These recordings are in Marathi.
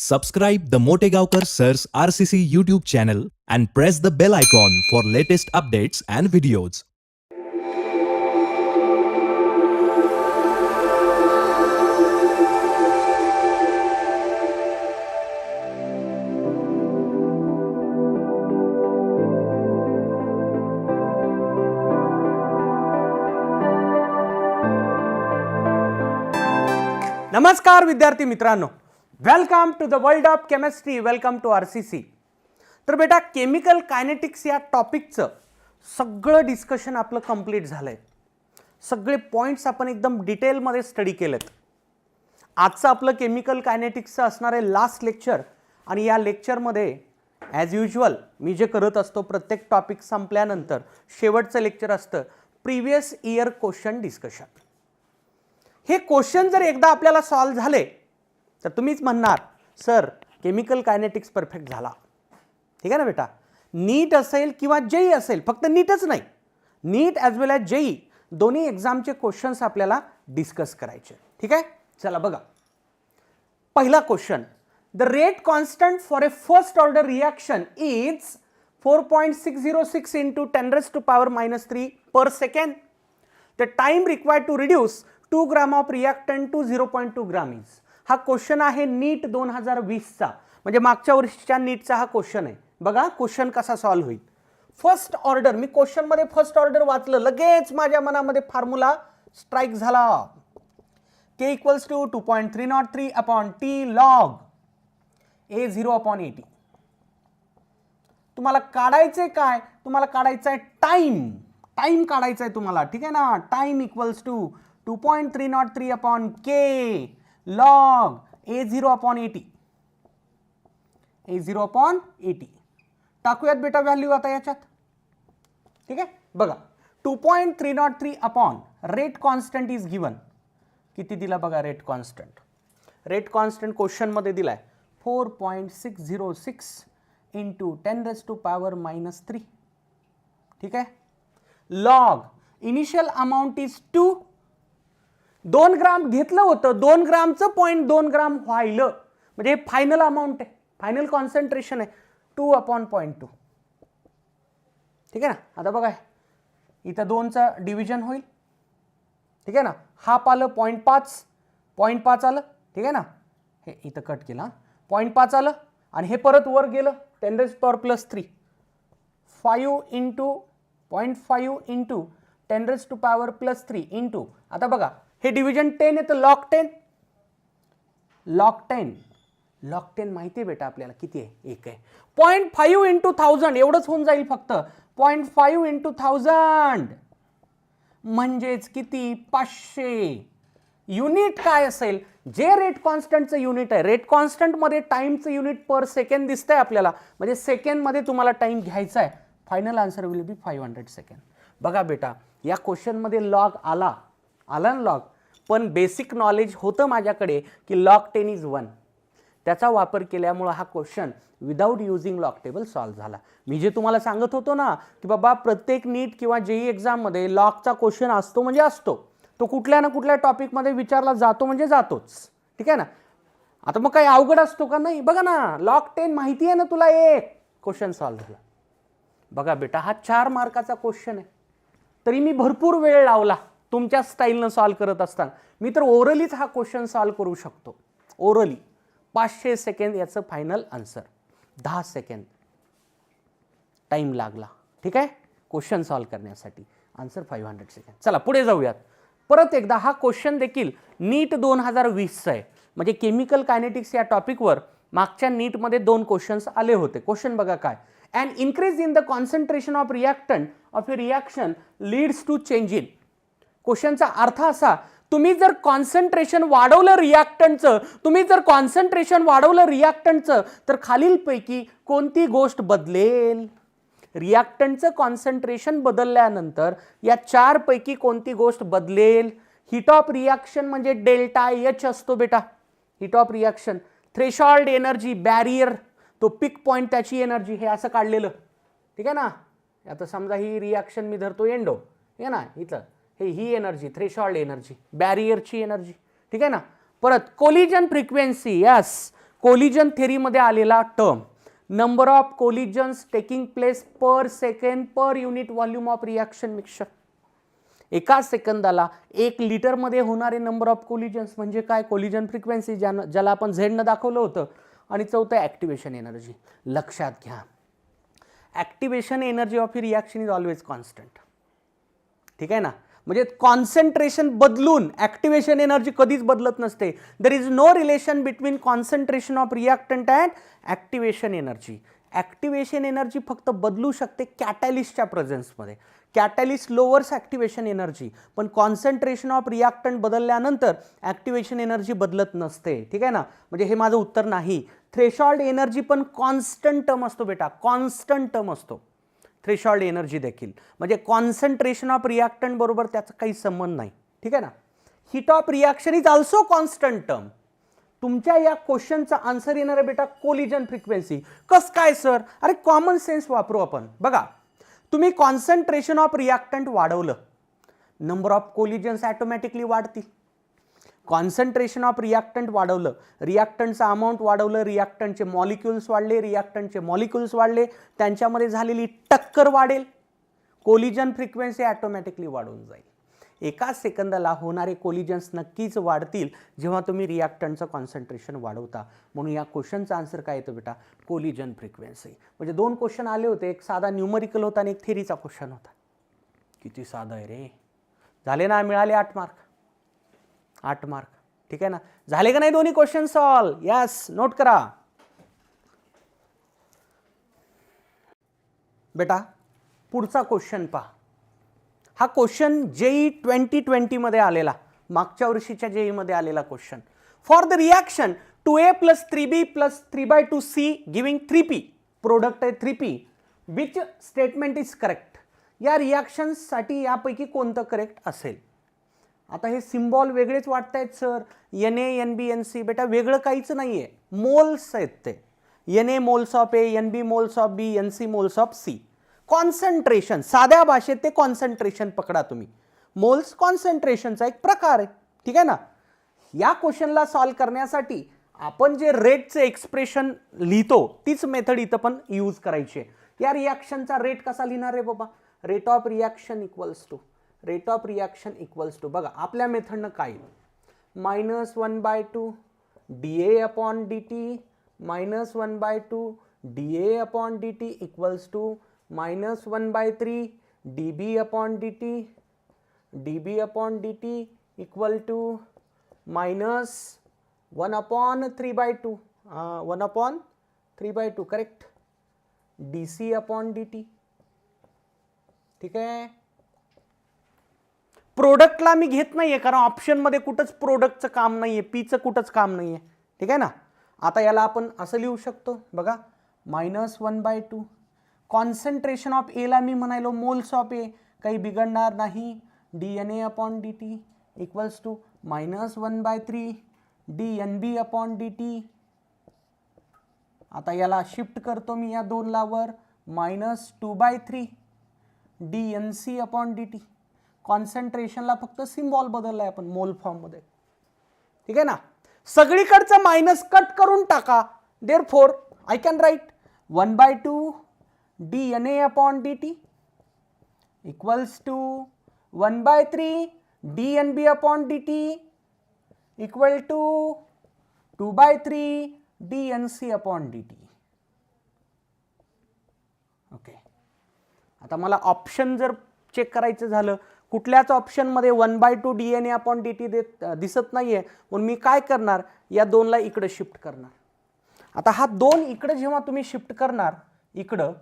Subscribe the Motegaonkar Sir's RCC YouTube channel and press the bell icon for latest updates and videos. नमस्कार विद्यार्थी मित्रांनो, welcome to the world of chemistry, welcome to RCC. तर बेटा केमिकल कायनेटिक्स या टॉपिकचं सगळं डिस्कशन आपलं कंप्लीट झालंय. सगळे पॉइंट्स आपण एकदम डिटेलमध्ये स्टडी केलेत. आजचं आपलं केमिकल कायनेटिक्सचं असणार आहे लास्ट लेक्चर आणि या लेक्चरमध्ये ॲज युजल मी जे करत असतो प्रत्येक टॉपिक संपल्यानंतर शेवटचं लेक्चर असतं प्रिव्हियस इयर क्वेश्चन डिस्कशन. हे क्वेश्चन जर एकदा आपल्याला सॉल्व झाले तर तुम्हीच म्हणणार सर केमिकल कायनेटिक्स परफेक्ट झाला. ठीक आहे ना बेटा. नीट असेल किंवा जेई असेल, फक्त नीटच नाही, नीट ॲज वेल ॲज जेई दोन्ही एक्झामचे क्वेश्चन्स आपल्याला डिस्कस करायचे. ठीक आहे, चला बघा. पहिला question, the rate constant for a first order reaction is 4.606 into 10⁻³ per second. The time required to reduce 2 gram of reactant to 0.2 gram is. हा क्वेश्चन आहे नीट 2020चा, म्हणजे मागच्या वर्षीच्या नीटचा हा क्वेश्चन आहे. बघा क्वेश्चन कसा सॉल्व्ह होईल. फर्स्ट ऑर्डर, मी क्वेश्चनमध्ये फर्स्ट ऑर्डर वाचलं, लगेच माझ्या मनामध्ये फॉर्म्युला स्ट्राईक झाला. K = 2.303 upon T log A0/80. तुम्हाला काढायचे काय? तुम्हाला काढायचं आहे टाइम. टाइम काढायचा आहे तुम्हाला. ठीक आहे ना. Time = 2.303 upon K log A0/80. A0/80 टाकूयात बेटा व्हॅल्यू आता याच्यात. ठीक आहे, बघा 2.303 upon rate constant is given. किती दिला बघा rate constant. Rate constant question मध्ये दिलाय 4.606 into 10⁻³ ठीक आहे. Log initial amount is 2. 2 ग्राम घेतलं होतं, 2 ग्रामचं 0.2 ग्राम व्हायलं, म्हणजे फायनल अमाऊंट आहे, फायनल कॉन्सन्ट्रेशन आहे 2/0.2. ठीक आहे ना. आता बघा इथं 2चा डिव्हिजन होईल. ठीक आहे ना. हाफ आलं 0.5 आलं. ठीक आहे ना. हे इथं कट केला 0.5 आलं आणि हे परत वर गेलं 10⁻³ 5 into 0.5 into 10⁻³ इंटू, आता बघा हे डिव्हिजन 10 आहे तर लॉग 10. लॉग 10 माहिती आहे बेटा आपल्याला किती आहे? 1 आहे. 0.5 into 1000 एवढंच होऊन जाईल फक्त. 0.5 into 1000 म्हणजेच किती? 500. युनिट काय असेल? जे रेट कॉन्स्टंटचं युनिट आहे, रेट कॉन्स्टंटमध्ये टाइमचं युनिट पर सेकंड दिसतंय आपल्याला, म्हणजे सेकंडमध्ये तुम्हाला टाइम घ्यायचा आहे. Final answer will be 500 second. बघा बेटा या क्वेश्चनमध्ये लॉग आला ना लॉग, पण बेसिक नॉलेज होतं माझ्याकडे की लॉग 10 इज 1. त्याचा वापर केल्यामुळे हा question without using log table solve झाला. मी जे तुम्हाला सांगत होतो ना की बाबा प्रत्येक नीट किंवा जेई एक्झाममध्ये लॉगचा क्वेश्चन असतो म्हणजे असतो, तो कुठल्या ना कुठल्या टॉपिकमध्ये विचारला जातो म्हणजे जातोच. ठीक आहे ना. आता मग काही अवघड असतो का? नाही. बघा ना लॉग 10 माहिती आहे ना तुला, एक क्वेश्चन सॉल्व्ह झाला. बघा बेटा हा 4 मार्काचा क्वेश्चन आहे, तरी मी भरपूर वेळ लावला तुमच्या स्टाईलनं सॉल्व्ह करत असताना. मी तर ओरलीच हा क्वेश्चन सॉल्व्ह करू शकतो. ओरली 500 सेकंड याचं फायनल आन्सर. 10 सेकंड टाइम लागला. ठीक आहे क्वेश्चन सॉल्व्ह करण्यासाठी. Answer 500 second. चला पुढे जाऊयात. परत एकदा हा क्वेश्चन देखील नीट 2020चा आहे, म्हणजे केमिकल कायनेटिक्स या टॉपिकवर मागच्या नीटमध्ये 2 क्वेश्चन्स आले होते. क्वेश्चन बघा काय. An increase in the concentration of reactant of a reaction leads to change in. क्वेश्चनचा अर्थ असा, तुम्ही जर कॉन्सन्ट्रेशन वाढवलं रिॲक्टंटचं तर खालीलपैकी कोणती गोष्ट बदलेल? रिॲक्टंटचं कॉन्सन्ट्रेशन बदलल्यानंतर या 4 पैकी कोणती गोष्ट बदलेल? हीट ऑफ रिॲक्शन म्हणजे ΔH असतो बेटा. Heat of reaction, threshold energy, barrier, तो पिक पॉइंट त्याची एनर्जी, हे असं काढलेलं. ठीक आहे ना. आता समजा ही रिॲक्शन मी धरतो एंडो, ठीक आहे ना. इथं ही एनर्जी थ्रेशोल्ड एनर्जी, बॅरियरची एनर्जी. ठीक आहे ना. परत कोलिजन फ्रिक्वेन्सी, यस कोलिजन थेरीमध्ये आलेला term, number of collisions taking place per second per unit volume of reaction mixture. एका सेकंदाला 1 लिटरमध्ये होणारे नंबर ऑफ कोलिजन्स म्हणजे काय, कोलिजन फ्रिक्वेन्सी ज्याला आपण झेडनं दाखवलं होतं. आणि चौथं ॲक्टिवेशन एनर्जी. लक्षात घ्या, activation energy of he reaction is always constant. ठीक आहे ना, म्हणजे कॉन्सन्ट्रेशन बदलून ॲक्टिवेशन एनर्जी कधीच बदलत नसते. There is no relation between concentration of reactant and activation energy. Activation energy फक्त बदलू शकते कॅटॅलिस्टच्या प्रेझेन्समध्ये. कॅटॅलिस्ट लोअर्स ॲक्टिवेशन एनर्जी, पण कॉन्सन्ट्रेशन ऑफ रिॲक्टंट बदलल्यानंतर ॲक्टिवेशन एनर्जी बदलत नसते. ठीक आहे ना, म्हणजे हे माझं उत्तर नाही. थ्रेशोल्ड एनर्जी पण कॉन्स्टंट टर्म असतो बेटा, कॉन्स्टंट टर्म असतो थ्रेशोल्ड एनर्जी देखील. म्हणजे कॉन्सन्ट्रेशन ऑफ रिॲक्टंट बरोबर त्याचा काही संबंध नाही. ठीक आहे ना. Heat of reaction is also constant term. तुमच्या या क्वेश्चनचा आन्सर येणार आहे बेटा कोलिजन फ्रिक्वेन्सी. कस काय सर? अरे कॉमन सेन्स वापरू आपण. बघा, तुम्ही कॉन्सन्ट्रेशन ऑफ रिॲक्टंट वाढवलं, नंबर ऑफ कोलिजन्स ऑटोमॅटिकली वाढतील. कॉन्सन्ट्रेशन ऑफ रिॲक्टंट वाढवलं, रिॲक्टंटचं अमाऊंट वाढवलं, रिॲक्टंटचे मॉलिक्युल्स वाढले, रिॲक्टंटचे मॉलिक्युल्स वाढले, त्यांच्यामध्ये झालेली टक्कर वाढेल, कोलिजन फ्रिक्वेन्सी ऑटोमॅटिकली वाढून जाईल. एका सेकंदाला होणारे कोलिजन्स नक्कीच वाढतील जेव्हा तुम्ही रिॲक्टंटचं कॉन्सन्ट्रेशन वाढवता. म्हणून या क्वेश्चनचा आन्सर काय येतो बेटा, कोलिजन फ्रिक्वेन्सी. म्हणजे 2 क्वेश्चन आले होते, एक साधा न्यूमरिकल होता आणि एक थेरीचा क्वेश्चन होता. किती साधा आहे रे. झाले ना, मिळाले 8 मार्क. 8 मार्क. ठीक आहे ना, झाले का नाही दोन्ही क्वेश्चन सॉल्व? यस, नोट करा बेटा. पुढचा क्वेश्चन पहा. हा क्वेश्चन जेई 2020 मध्ये आलेला, मागच्या वर्षीच्या जेई मध्ये आलेला question. For the reaction 2a + 3b + 3/2c giving 3p, product आहे 3p, which statement is correct. या रिॲक्शनसाठी यापैकी कोणतं करेक्ट असेल? आता हे सिम्बॉल वेगळेच वाटतायत सर, Na, Nb, Nc. बेटा वेगळं काहीच नाहीये, मोल्स आहेत ते. Na moles of A, Nb moles of B, Nc moles of C. Concentration, साध्या भाषेत ते कॉन्सन्ट्रेशन पकडा तुम्ही. मोल्स कॉन्सन्ट्रेशनचा एक प्रकार आहे. ठीक आहे ना. या क्वेश्चनला सॉल्व करण्यासाठी आपण जे रेटचे एक्सप्रेशन लिहितो तीच मेथड इथं पण यूज करायची आहे. या रिॲक्शनचा रेट कसा लिहिणार आहे बाबा? Rate of reaction equals to बघा आपल्या मेथडनं काय -1/2 dA/dt -1/2 dA/dt equals to -1/3 dB/dt dB/dt equal to -1/3/2 1/3/2 correct dC/dt. ठीक आहे. प्रोडक्टला मी घेत नाहीये कारण ऑप्शनमध्ये कुठंच प्रोडक्टचं काम नाहीये, पीचं कुठंच काम नाहीये. ठीक आहे ना. आता याला आपण असं लिहू शकतो बघा, -1/2 कॉन्सन्ट्रेशन ऑफ ए ला मी म्हणालो मोल्स ऑफ ए, काही बिघडणार नाही, dNA/dt इक्वल्स टू -1/3 dNB/dt. आता याला शिफ्ट करतो मी या 2 ला वर, -2/3 dNc/dt. कॉन्सन्ट्रेशनला फक्त सिम्बॉल बदललाय आपण मोल फॉर्ममध्ये. ठीक आहे ना. सगळीकडचं मायनस कट करून टाका. Therefore I can write 1/2 dNA/dt equals to 1/3 dNB/dt equal to 2/3 dNc/dt. Okay. आता मला ऑप्शन जर चेक करायचं झालं, कुठल्याच ऑप्शनमध्ये 1/2 dNA/dt दिसत नाहीये, म्हणून मी काय करणार, या 2 ला इकडे शिफ्ट करणार. आता हा 2 इकडे जेव्हा तुम्ही शिफ्ट करणार इकडं,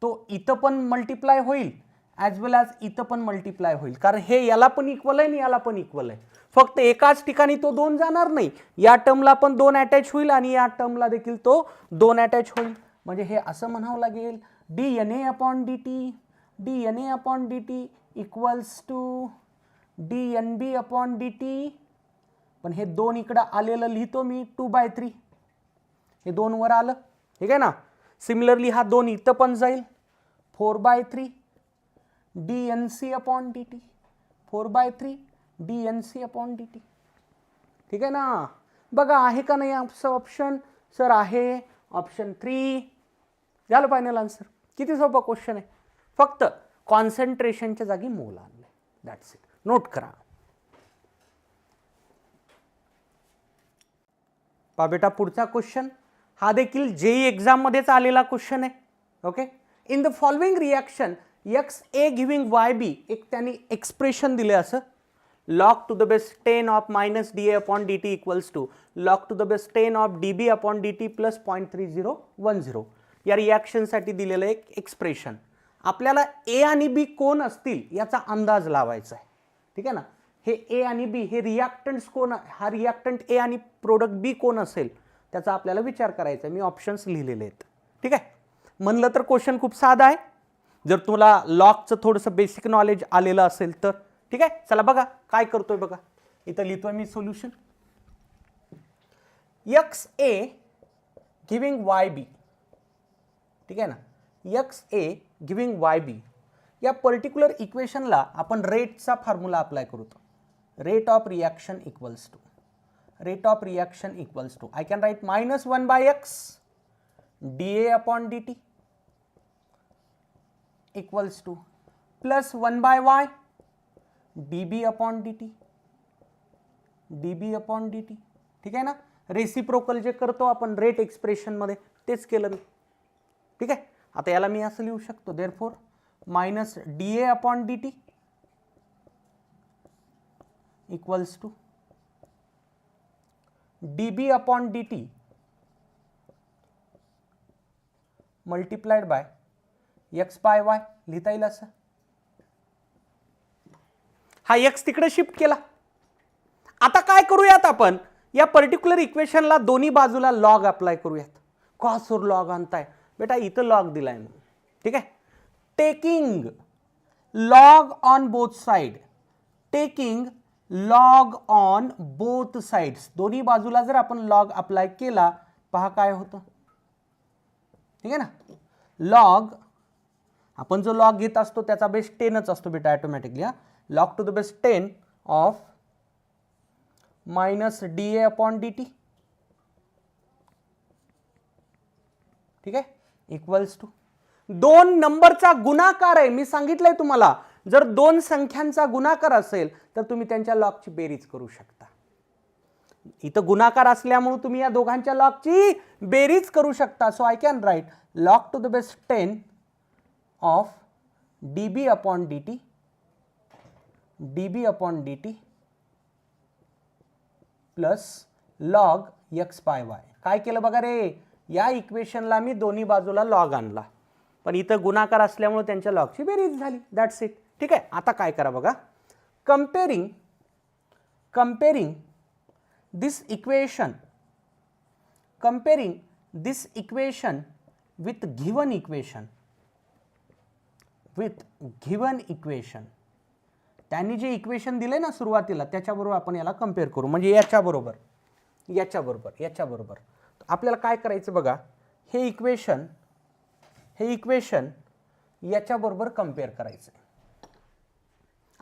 तो इथं पण मल्टिप्लाय होईल ॲज वेल ॲज इथं पण मल्टिप्लाय होईल, कारण हे याला पण इक्वल आहे आणि याला पण इक्वल आहे. फक्त एकाच ठिकाणी तो 2 जाणार नाही, या टर्मला पण 2 अटॅच होईल आणि या टर्मला देखील तो 2 अटॅच होईल. म्हणजे हे असं म्हणावं लागेल dNA/dt इक्वल्स टू dNB/dt. पण हे 2 इकडं आलेलं लिहितो मी 2/3, हे 2 वर आलं. ठीक आहे ना. सिमिलरली हा 2 इथं पण जाईल 4/3 dNc/dt 4/3 dNc/dt. ठीक आहे ना. बघा आहे का नाही असं ऑप्शन? सर आहे ऑप्शन 3. झालं फायनल आन्सर. किती सोपा क्वेश्चन आहे, फक्त कॉन्सन्ट्रेशनच्या जागी मोल आणले. That's it. नोट करा. पहा बेटा पुढचा क्वेश्चन हा देखील जेई एक्झाम मध्येच आलेला क्वेश्चन आहे. Okay. In the following reaction X A giving Y B, एक त्यांनी एक्सप्रेशन दिले असं, log to the base 10 of minus dA upon dt equals to log to the base 10 of dB upon dt plus 0.3010. या रिॲक्शनसाठी दिलेलं एक एक्सप्रेशन. आपल्याला ए आणि बी कोण असतील याचा अंदाज लावायचा आहे. ठीक आहे ना. हे ए आणि बी हे रिॲक्टंट्स कोण, हा रिॲक्टंट ए आणि प्रोडक्ट बी कोण असेल त्याचा आपल्याला विचार करायचा आहे. मी ऑप्शन्स लिहिलेले आहेत. ठीक आहे. म्हणलं तर क्वेश्चन खूप साधा आहे जर तुला लॉगचं थोडंसं बेसिक नॉलेज आलेलं असेल तर. ठीक आहे. चला बघा काय करतोय बघा. इथं लिहितोय मी solution. X A giving Y B. ठीक आहे ना. X A giving Y B या पर्टिक्युलर इक्वेशनला आपण रेटचा फॉर्म्युला अप्लाय करतो. Rate of reaction equals to, rate of reaction equals to I can write -1/x dA upon dt equals to +1/y dB upon dt, dB upon dt. ठीक आहे ना. रेसिप्रोकल जे करतो आपण रेट एक्सप्रेशन मध्ये तेच केलं मी. ठीक आहे. आता याला मी असं लिहू शकतो, therefore -dA upon dt equals to dB upon dt multiplied by x/y लिहिता येईल असं. हा x तिकडे शिफ्ट केला. आता काय करूयात आपण, या पर्टिक्युलर इक्वेशनला दोन्ही बाजूला लॉग अप्लाय करूयात. कॉस और लॉग आणताय बेटा, इथं लॉग दिलाय म्हणून. ठीक आहे. Taking log on both side, taking log on both sides, दोन्ही बाजूला जर आपण लॉग अप्लाय केला पहा काय होतं. ठीक आहे ना. लॉग आपण जो लॉग घेत असतो त्याचा बेस 10च असतो बेटा automatically. Log to the base 10 of -dA upon dt. ठीक आहे. इक्वल्स टू दोन नंबरचा गुणाकार आहे. मी सांगितलंय तुम्हाला जर दोन संख्यांचा गुणाकार असेल तर तुम्ही त्यांच्या लॉगची बेरीज करू शकता. इथं गुणाकार असल्यामुळे तुम्ही या दोघांच्या लॉगची बेरीज करू शकता. So I can right log to the base 10 of dB upon dt, dB upon dt plus log x/y. काय केलं बघा रे, या इक्वेशनला मी दोन्ही बाजूला लॉग आणला पण इथं गुणाकार असल्यामुळे त्यांच्या लॉगची बेरीज झाली. That's it. ठीक आहे. आता काय करा बघा, comparing this equation with given equation, त्यांनी जे इक्वेशन दिले ना सुरुवातीला त्याच्याबरोबर आपण याला कम्पेअर करू. म्हणजे याच्याबरोबर आपल्याला काय करायचं बघा, हे इक्वेशन याच्याबरोबर कम्पेअर करायचं.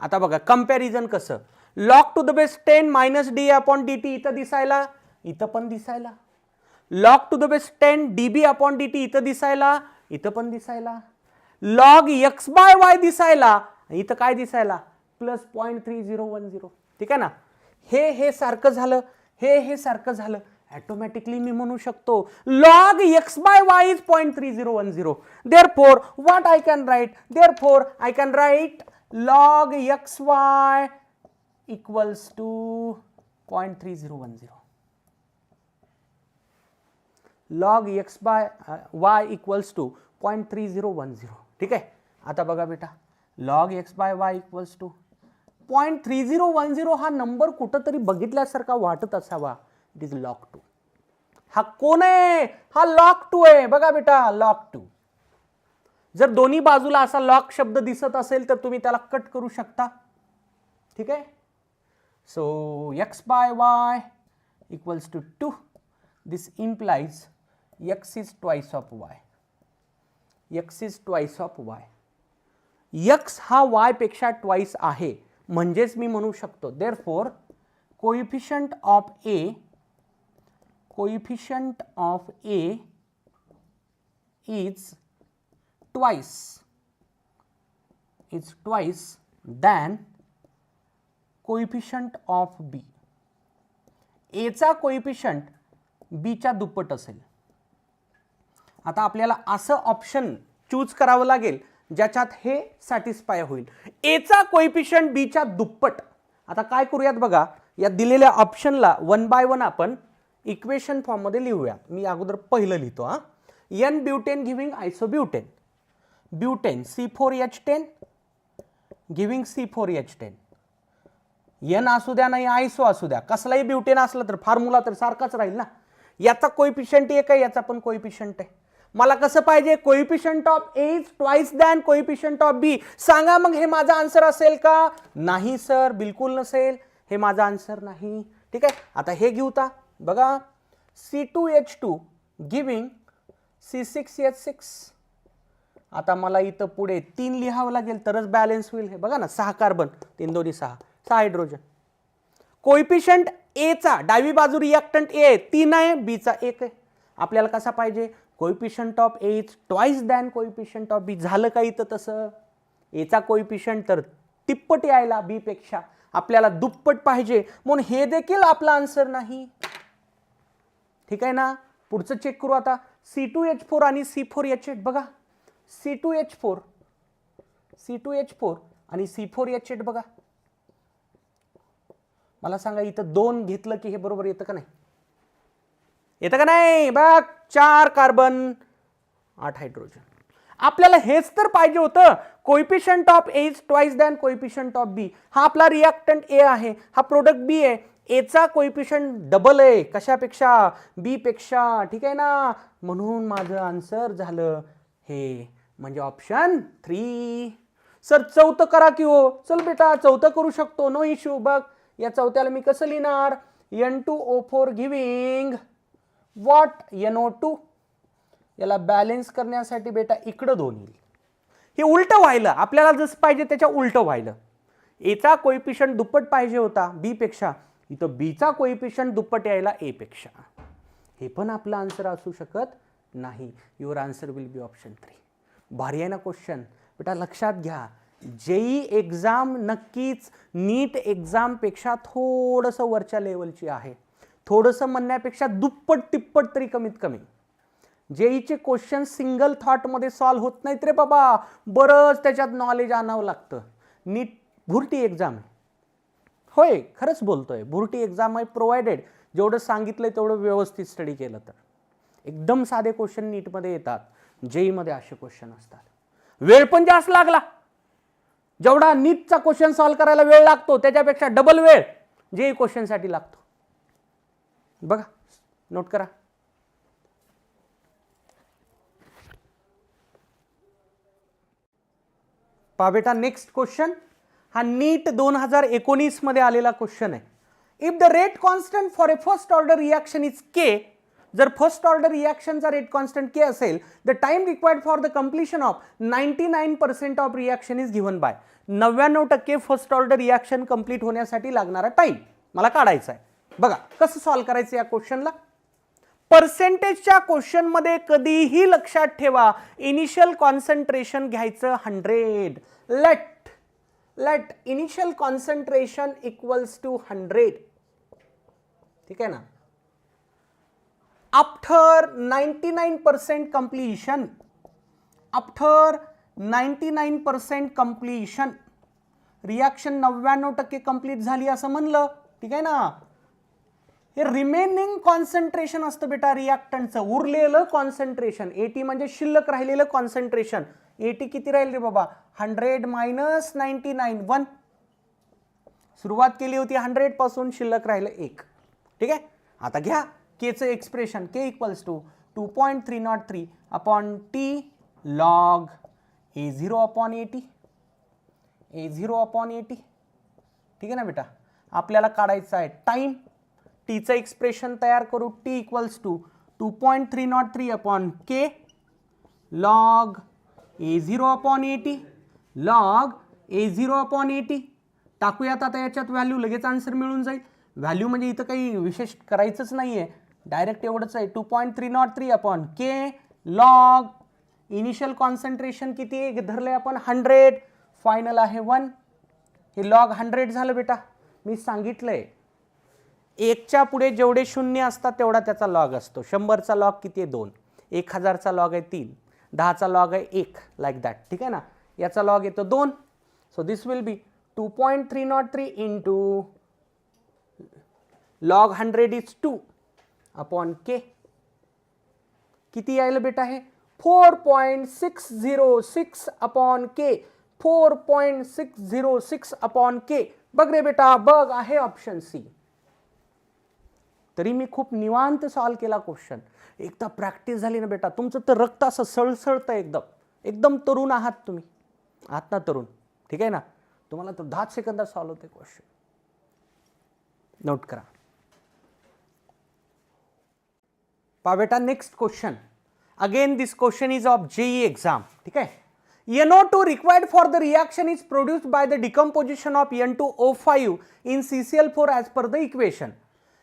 आता बघा कंपॅरिझन कसं, log to the base 10 -dA upon dt इथं दिसायला, इथं पण दिसायला. log to the base 10 dB upon dt इथं दिसायला, इथं पण दिसायला. log x/y दिसायला, इथं काय दिसायला +0.3010. ठीक आहे ना. हे सारखं झालं, हे सारखं झालं. ऑटोमॅटिकली मी म्हणू शकतो log x/y is 0.3010. therefore what I can write, therefore I can write log xy equals to 0.3010. log x/y equals to 0.3010. ठीक आहे. आता बघा बेटा, log x/y equals to 0.3010 हा नंबर कुठंतरी बघितल्यासारखा वाटत असावा. It is log 2. हा कोण आहे, हा log 2 आहे. बघा बेटा log 2. जर दोन्ही बाजूला असा log शब्द दिसत असेल तर तुम्ही त्याला कट करू शकता. ठीक आहे. So x/y equals to 2. this implies x is twice of y. x is twice of y. x हा y पेक्षा ट्वाइस आहे म्हणजेच मी म्हणू शकतो therefore coefficient of a coefficient of a is twice than coefficient of b. एचा कोइफिशियंट बीच्या दुप्पट असेल. आता आपल्याला असं ऑप्शन चूज करावं लागेल ज्याच्यात हे सॅटिस्फाय होईल. एचा कोइफिशियंट बीच्या दुप्पट. आता काय करूयात बघा, या दिलेल्या ऑप्शनला 1 बाय 1 आपण इक्वेशन फॉर्म मध्ये लिहूया. मी अगोदर पहिलं लिहितो हा. N butane giving isobutane, butane C4H10 giving C4H10. N असू द्या नाही आयसो असू द्या, कसलाही ब्युटेन असलं तर फॉर्म्युला तर सारखाच राहील ना. याचा कोइफिशियंट एक आहे, याचा पण कोइफिशियंट आहे. मला कसं पाहिजे, coefficient of a is twice than coefficient of b. सांगा मग हे माझा आन्सर असेल का? नाही सर, बिलकुल नसेल. हे माझा आन्सर नाही. ठीक आहे, आता हे घेऊता बघा, C2H2 गिव्हिंग C6H6. आता मला इथं पुढे 3 लिहावं लागेल तरच बॅलन्स होईल. हे बघा ना, 6 कार्बन, 3 2 6 हायड्रोजन. कोइफिशियंट ए चा डावी बाजू रिएक्टंट ए 3 आहे, बी चा 1 आहे. आपल्याला कसा पाहिजे, coefficient of a is twice than coefficient of b. झालं का इथं तसं? ए चा कोइफिशियंट तर तिप्पट यायला बी पेक्षा, आपल्याला दुप्पट पाहिजे, म्हणून हे देखील आपला आन्सर नाही. ठीक आहे ना. पुढचं चेक करू आता. C2H4 आणि C4H8 बघा. C2H4 आणि C4H8 बघा. मला सांगा इथं 2 घेतलं की हे बरोबर येतं का नाही? येतं का नाही? बघ, 4 कार्बन 8 हायड्रोजन. आपल्याला हेच तर पाहिजे होतं. Coefficient of a is twice than coefficient of b. हा आपला रिएक्टंट ए आहे, हा प्रोडक्ट बी आहे. एचा कोइफिशियंट डबल आहे, कशापेक्षा? बी पेक्षा. ठीक आहे ना, म्हणून माझं आन्सर झालं हे, म्हणजे ऑप्शन 3. सर चौथं करा की हो. चल बेटा, चौथं करू शकतो, नो इश्यू. बघ, या चौथ्याला मी कसं लिहिणार? N2O4 giving what? NO2. याला बॅलन्स करण्यासाठी बेटा इकडं 2 येईल. हे उलटं व्हायलं, आपल्याला जसं पाहिजे त्याच्या उलटं व्हायलं. एचा कोइफिशियंट दुप्पट पाहिजे होता बी पेक्षा, इथं बीचा कोइफिशियंट दुप्पट यायला ए पेक्षा. हे पण आपलं आन्सर असू शकत नाही. Your answer will be option 3. भारी आहे ना क्वेश्चन बेटा. लक्षात घ्या, जेई एक्झाम नक्कीच नीट एक्झाम पेक्षा थोडंसं वरच्या लेवलची आहे. थोडंसं म्हणण्यापेक्षा दुप्पट तिप्पट तरी कमीत कमी. जेईचे क्वेश्चन सिंगल थॉटमध्ये सॉल्व्ह होत नाहीत रे बाबा, बरंच त्याच्यात नॉलेज आणावं लागतं. नीट भुरटी एक्झाम आहे. होय, खरंच बोलतोय, भुरटी एक्झाम आहे. प्रोव्हाइडेड जेवढं सांगितलंय तेवढं व्यवस्थित स्टडी केलं तर एकदम साधे क्वेश्चन नीटमध्ये येतात. जेईमध्ये असे क्वेश्चन असतात. वेळ पण जास्त लागला. जेवढा नीटचा क्वेश्चन सॉल्व्ह करायला वेळ लागतो त्याच्यापेक्षा डबल वेळ जेई क्वेश्चनसाठी लागतो. बघा, नोट करा. पहा बेटा, नेक्स्ट क्वेश्चन हा नीट 2019 मध्ये आलेला क्वेश्चन आहे. If the rate constant for a first order reaction is k, जर फर्स्ट ऑर्डर रिएक्शनचा रेट कॉन्स्टंट के असेल, the time required for the completion of 99% of reaction is given by. 99% first order reaction complete होण्यासाठी लागणारा टाइम मला काढायचा आहे. बघा कसं सॉल्व्ह करायचं या क्वेश्चनला. पर्सेंटेजच्या क्वेश्चन मध्ये कधीही लक्षात ठेवा, इनिशियल कॉन्सन्ट्रेशन घ्यायचं 100. Let initial concentration equals to 100. ठीक आहे ना. After 99% completion, after 99% completion, reaction 99% complete झाली असं म्हणलं. ठीक आहे ना. हे रिमेनिंग कॉन्सन्ट्रेशन असतं बेटा रिएक्टंटचं, उरलेलं कॉन्सन्ट्रेशन. 80 म्हणजे शिल्लक राहिलेलं कॉन्सन्ट्रेशन. 80 किती राहील रे बाबा? 100 मायनस 99 1. सुरुवात केली होती 100 पासून, शिल्लक राहिलं 1. ठीक आहे. आता घ्या केचं expression, k equals to 2.303 upon t log A0 upon 80. A0 upon 80. ठीक आहे ना बेटा. आपल्याला काढायचं आहे टाइम. टीचं एक्सप्रेशन तयार करू. T equals to 2.303 upon K log A0 upon 80 log A0 upon 80. टाकूयात आता याच्यात व्हॅल्यू, लगेच आन्सर मिळून जाईल. व्हॅल्यू म्हणजे इथं काही विशेष करायचंच नाहीये. डायरेक्ट एवढंच आहे 2.303 upon K log initial concentration किती आहे धरले आपण 100 फायनल आहे 1 हे लॉग 100 झालं बेटा मी सांगितलंय एकच्या पुढे जेवढे शून्य असतात तेवढा त्याचा लॉग असतो 100चा लॉग किती आहे 2 1000चा लॉग आहे 3 10चा लॉग आहे 1 लाईक दॅट ठीक आहे ना याचा लॉग येतो 2 so this will be 2.303 into log 100 is 2 upon k किती यायला बेटा हे 4.606 अपॉन के 4.606 अपॉन के बघ रे बेटा बघ आहे ऑप्शन सी तरी मी खूप निवांत सॉल्व केला क्वेश्चन एकदा प्रॅक्टिस झाली ना बेटा तुमचं तर रक्त असं सळसळतं एकदम तरुण आहात तुम्ही आहात ना तरुण ठीक आहे ना तुम्हाला तर 10 सेकंदात सॉल्व होते क्वेश्चन नोट करा पहा बेटा next question again this question is of JEE exam ठीक आहे NO2 required for the reaction is produced by the decomposition of N2O5 in CCl4 as per the equation.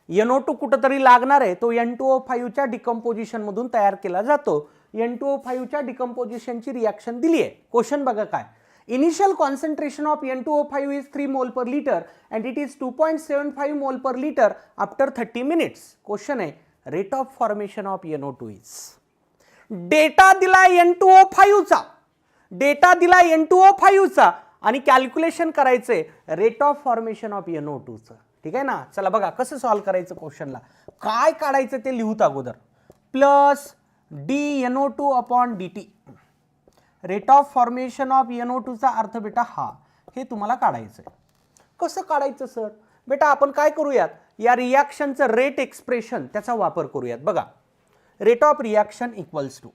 NO2 कुठंतरी लागणार आहे तो N2O5 च्या डिकम्पोजिशन मधून तयार केला जातो N2O5 च्या डिकम्पोजिशनची रिएक्शन दिली आहे क्वेश्चन बघा काय initial concentration of N2O5 is 3 mol per liter and it is 2.75 mol per liter after 30 minutes. Question आहे rate of formation of NO2 is data दिला N2O5 चा डेटा दिला N2O5 चा आणि कॅल्क्युलेशन करायचंय rate of formation of NO2 चं ठीक आहे ना चला बघा कसं सॉल्व करायचं क्वेश्चनला काय काढायचं ते लिहूत अगोदर plus dNO2 upon dt rate of formation of NO2 चा अर्थ बेटा हा हे तुम्हाला काढायचंय कसं काढायचं सर बेटा आपण काय करूयात या रिएक्शनचं रेट एक्सप्रेशन त्याचा वापर करूयात बघा rate of reaction equals to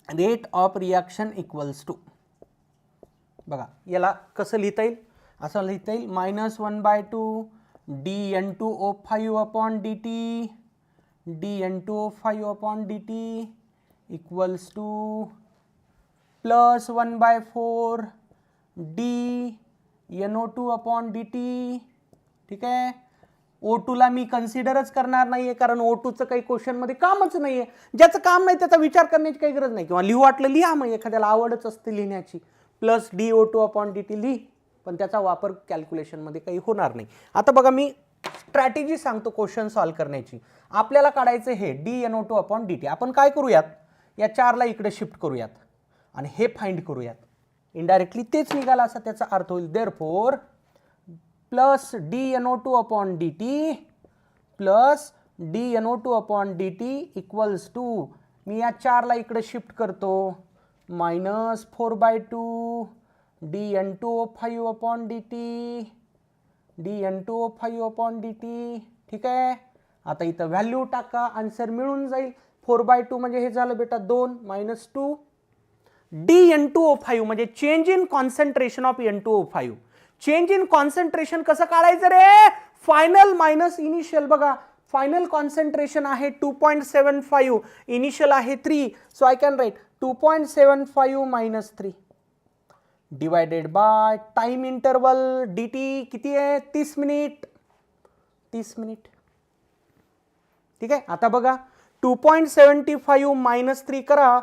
rate of reaction equals to बघा याला कसं लिहिता येईल असं लिहिता येईल -1/2 dN2O5 upon dt dN2O5 upon dt equals to +1/4 dNO2 upon dt ठीक आहे O2 ला मी कन्सिडरच करणार नाहीये कारण O2चं काही क्वेश्चन मध्ये कामच नाहीये ज्याचं काम नाही त्याचा विचार करण्याची काही गरज नाही किंवा लिहू वाटलं लिहा मग एखाद्याला आवडच असते लिहिण्याची प्लस dO2 अपॉन dt लिही पण त्याचा वापर कॅल्क्युलेशन मध्ये काही होणार नाही आता बघा मी स्ट्रॅटेजी सांगतो क्वेश्चन सॉल्व करण्याची आपल्याला काढायचं हे dNO2 अपॉन dt आपण काय करूयात या 4 ला इकडे शिफ्ट करूयात आणि हे फाइंड करूयात इनडायरेक्टली तेच निघाला असा त्याचा अर्थ होईल therefore plus dNO2 upon dt plus dNO2 upon dt equals to मी या 4 ला इकडे शिफ्ट करतो -4/2 dN2O5 upon dt dN2O5 upon dt ठीक आहे आता इथं व्हॅल्यू टाका आन्सर मिळून जाईल 4/2 म्हणजे हे झालं बेटा 2 -2 dN2O5 म्हणजे change in concentration of N2O5 change in concentration कसं काढायचं रे फायनल मायनस इनिशियल बघा फायनल कॉन्सन्ट्रेशन आहे 2.75 इनिशियल आहे 3 so I can right 2.75 - 3 divided by time interval dt किती आहे 30 मिनिट ठीक आहे आता बघा 2.75 - 3 करा